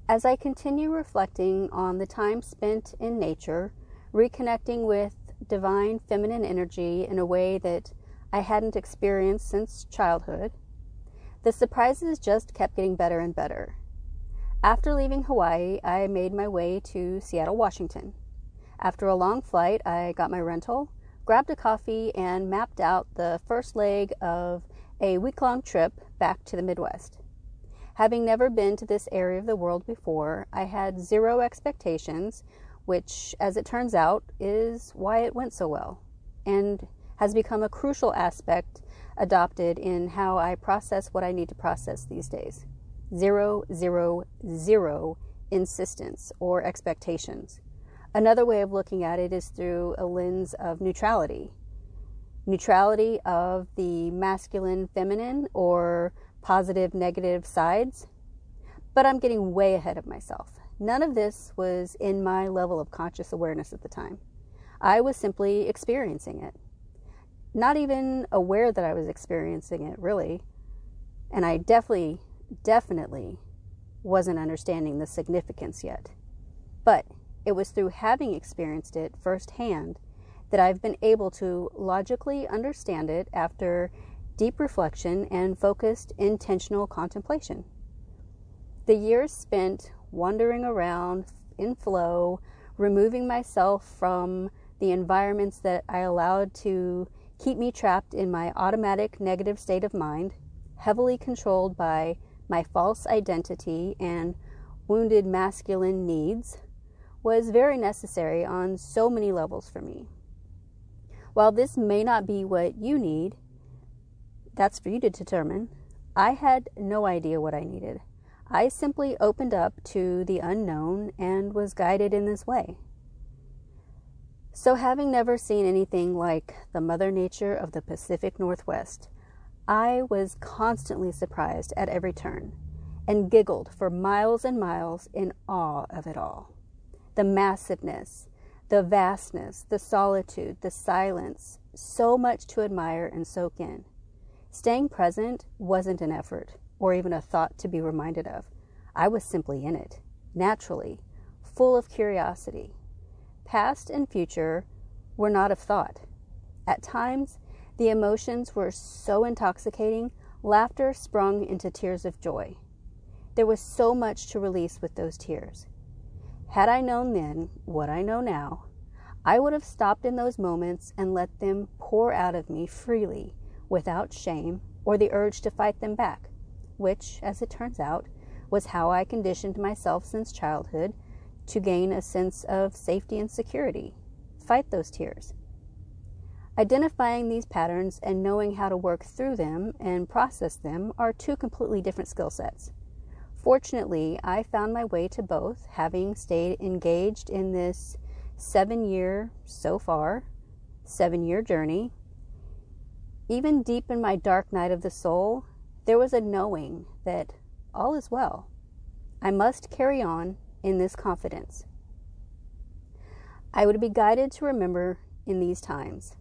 As I continue reflecting on the time spent in nature, reconnecting with divine feminine energy in a way that I hadn't experienced since childhood, the surprises just kept getting better and better. After leaving Hawaii, I made my way to Seattle, Washington. After a long flight, I got my rental, grabbed a coffee, and mapped out the first leg of a week-long trip back to the Midwest. Having never been to this area of the world before, I had zero expectations, which, as it turns out, is why it went so well, and has become a crucial aspect adopted in how I process what I need to process these days. Zero, zero, zero insistence or expectations. Another way of looking at it is through a lens of neutrality. Neutrality of the masculine, feminine, or positive, negative sides. But I'm getting way ahead of myself. None of this was in my level of conscious awareness at the time. I was simply experiencing it. Not even aware that I was experiencing it, really. And I definitely wasn't understanding the significance yet. But it was through having experienced it firsthand that I've been able to logically understand it after deep reflection and focused, intentional contemplation. The years spent wandering around in flow, removing myself from the environments that I allowed to keep me trapped in my automatic negative state of mind, heavily controlled by my false identity and wounded masculine needs, was very necessary on so many levels for me. While this may not be what you need, that's for you to determine. I had no idea what I needed. I simply opened up to the unknown and was guided in this way. So, having never seen anything like the Mother Nature of the Pacific Northwest, I was constantly surprised at every turn and giggled for miles and miles in awe of it all. The massiveness, the vastness, the solitude, the silence, so much to admire and soak in. Staying present wasn't an effort or even a thought to be reminded of. I was simply in it, naturally, full of curiosity. Past and future were not of thought. At times, the emotions were so intoxicating, laughter sprung into tears of joy. There was so much to release with those tears. Had I known then what I know now, I would have stopped in those moments and let them pour out of me freely, without shame or the urge to fight them back, which, as it turns out, was how I conditioned myself since childhood to gain a sense of safety and security. Fight those tears. Identifying these patterns and knowing how to work through them and process them are two completely different skill sets. Fortunately, I found my way to both, having stayed engaged in this 7-year journey. Even deep in my dark night of the soul, there was a knowing that all is well. I must carry on in this confidence. I would be guided to remember in these times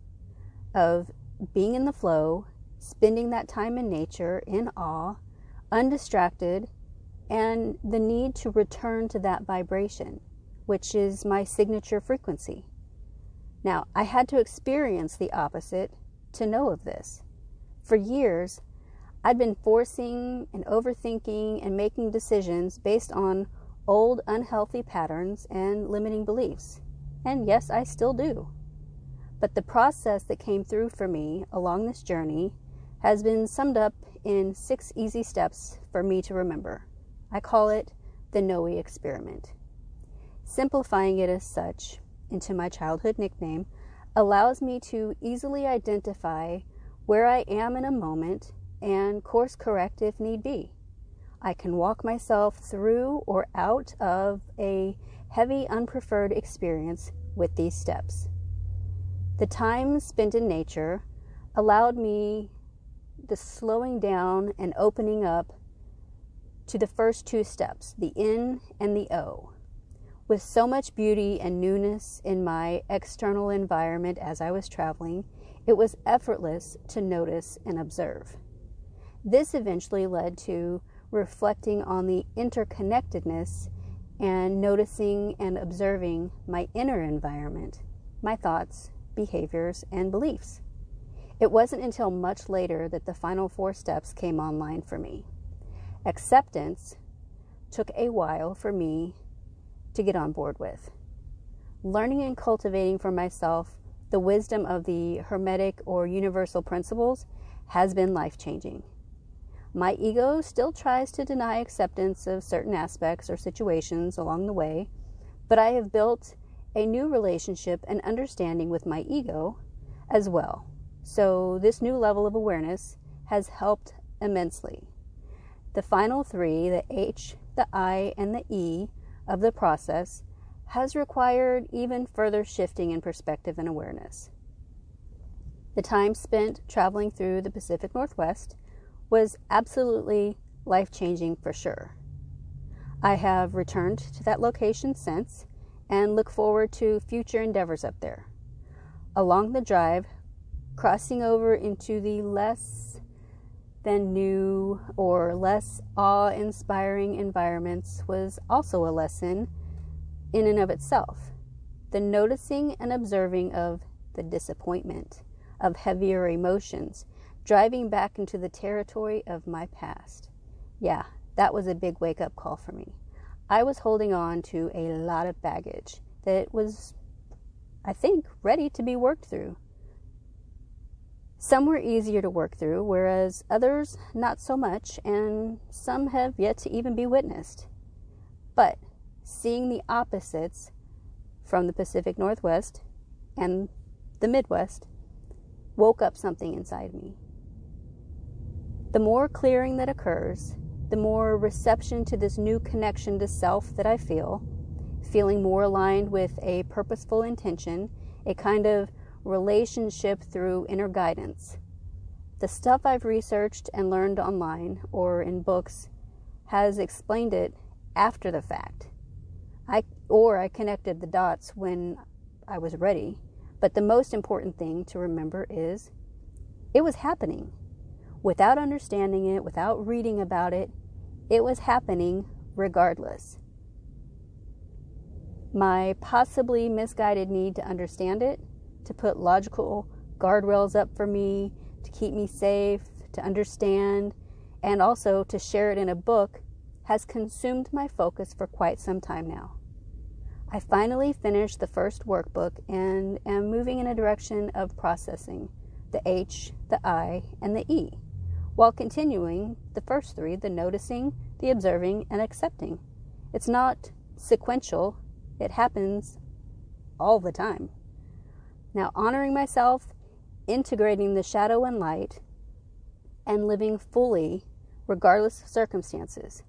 of being in the flow, spending that time in nature, in awe, undistracted, and the need to return to that vibration, which is my signature frequency. Now, I had to experience the opposite to know of this. For years, I'd been forcing and overthinking and making decisions based on old unhealthy patterns and limiting beliefs. And yes, I still do. But the process that came through for me along this journey has been summed up in 6 easy steps for me to remember. I call it the Noe experiment. Simplifying it as such into my childhood nickname allows me to easily identify where I am in a moment and course correct if need be. I can walk myself through or out of a heavy, unpreferred experience with these steps. The time spent in nature allowed me the slowing down and opening up to the first 2 steps, the N and the O. With so much beauty and newness in my external environment as I was traveling, it was effortless to notice and observe. This eventually led to reflecting on the interconnectedness and noticing and observing my inner environment, my thoughts, behaviors, and beliefs. It wasn't until much later that the final 4 steps came online for me. Acceptance took a while for me to get on board with. Learning and cultivating for myself the wisdom of the Hermetic or universal principles has been life-changing. My ego still tries to deny acceptance of certain aspects or situations along the way, but I have built a new relationship and understanding with my ego as well. So this new level of awareness has helped immensely. The final 3, the H, the I, and the E of the process has required even further shifting in perspective and awareness. The time spent traveling through the Pacific Northwest was absolutely life-changing for sure. I have returned to that location since and look forward to future endeavors up there. Along the drive, crossing over into the less than new or less awe-inspiring environments was also a lesson in and of itself. The noticing and observing of the disappointment, of heavier emotions, driving back into the territory of my past. Yeah, that was a big wake-up call for me. I was holding on to a lot of baggage that was, I think, ready to be worked through. Some were easier to work through, whereas others not so much, and some have yet to even be witnessed. But seeing the opposites from the Pacific Northwest and the Midwest woke up something inside me. The more clearing that occurs, the more reception to this new connection to self that I feel, feeling more aligned with a purposeful intention, a kind of relationship through inner guidance. The stuff I've researched and learned online or in books has explained it after the fact. I connected the dots when I was ready, but the most important thing to remember is it was happening. Without understanding it, without reading about it, it was happening regardless. My possibly misguided need to understand it, to put logical guardrails up for me, to keep me safe, to understand, and also to share it in a book has consumed my focus for quite some time now. I finally finished the first workbook and am moving in a direction of processing the H, the I, and the E, while continuing the first 3, the noticing, the observing, and accepting. It's not sequential, it happens all the time. Now, honoring myself, integrating the shadow and light, and living fully regardless of circumstances.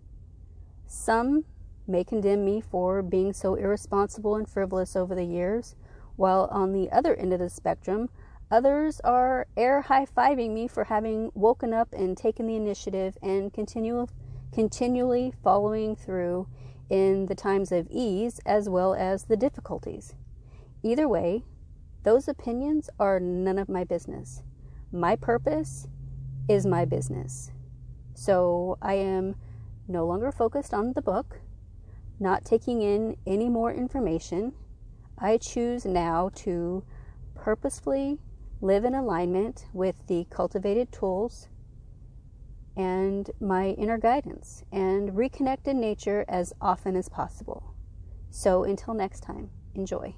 Some may condemn me for being so irresponsible and frivolous over the years, while on the other end of the spectrum, others are air high-fiving me for having woken up and taken the initiative and continually following through in the times of ease as well as the difficulties. Either way, those opinions are none of my business. My purpose is my business. So I am no longer focused on the book, not taking in any more information. I choose now to purposefully live in alignment with the cultivated tools and my inner guidance and reconnect in nature as often as possible. So until next time, enjoy.